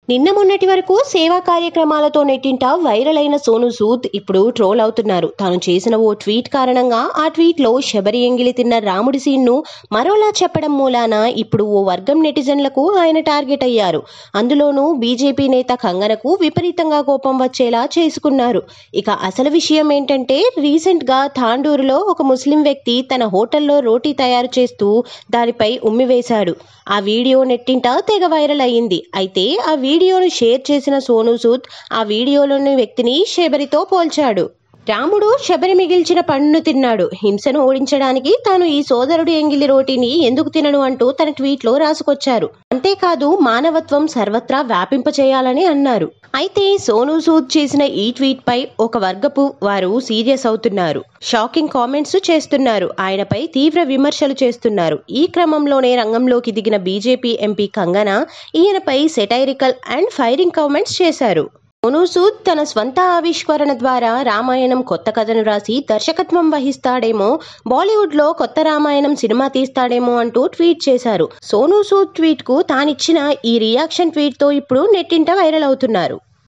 నిన్న మొన్నటి వరకు సేవా కార్యక్రమాలతో నెట్టింట వైరల్ అయిన సోనూ సూద్ ఇప్పుడు ట్రోల్ అవుతున్నారు. తాను చేసిన ఓ ట్వీట్ కారణంగా ఆ ట్వీట్ లో శబరి ఎంగిలి తిన్న రాముడి సీన్ ను మరోలా చెప్పడం మూలాన ఇప్పుడు ఓ వర్గం నెటిజన్లకు ఆయన టార్గెట్ అయ్యారు. అందులోనూ బీజేపీ నేత కంగనకు విపరీతంగా కోపం వచ్చేలా చేసుకున్నారు. ఇక అసలు విషయం ఏంటంటే, రీసెంట్ గా తాండూరులో ఒక ముస్లిం వ్యక్తి తన హోటల్లో రోటీ తయారు చేస్తూ దానిపై ఉమ్మివేశాడు. ఆ వీడియో నెట్టింట తెగ వైరల్ అయ్యింది. అయితే ఆ వీడియోను షేర్ చేసిన సోనూ సూద్ ఆ వీడియోలోని వ్యక్తిని శబరితో పోల్చాడు. రాముడు శబరి మిగిల్చిన పండును తిన్నాడు. హింసను ఓడించడానికి తాను ఈ సోదరుడు ఎంగిలి రోటీని ఎందుకు తినను అంటూ తన ట్వీట్ లో రాసుకొచ్చారు. అంతేకాదు, మానవత్వం సర్వత్రా వ్యాపింపచేయాలని అన్నారు. అయితే సోనూ సూద్ చేసిన ఈ ట్వీట్ పై ఒక వర్గపు వారు సీరియస్ అవుతున్నారు. షాకింగ్ కామెంట్స్ చేస్తున్నారు. ఆయనపై తీవ్ర విమర్శలు చేస్తున్నారు. ఈ క్రమంలోనే రంగంలోకి దిగిన బీజేపీ ఎంపీ కంగన ఈయనపై సెటైరికల్ అండ్ ఫైరింగ్ కామెంట్స్ చేశారు. సోనూ సూద్ తన స్వంత ఆవిష్కరణ ద్వారా రామాయణం కొత్త కథను రాసి దర్శకత్వం వహిస్తాడేమో, బాలీవుడ్ లో కొత్త రామాయణం సినిమా తీస్తాడేమో అంటూ ట్వీట్ చేశారు. సోనూ సూద్ ట్వీట్ కు తానిచ్చిన ఈ రియాక్షన్ ట్వీట్ తో ఇప్పుడు నెట్టింట వైరల్ అవుతున్నారు.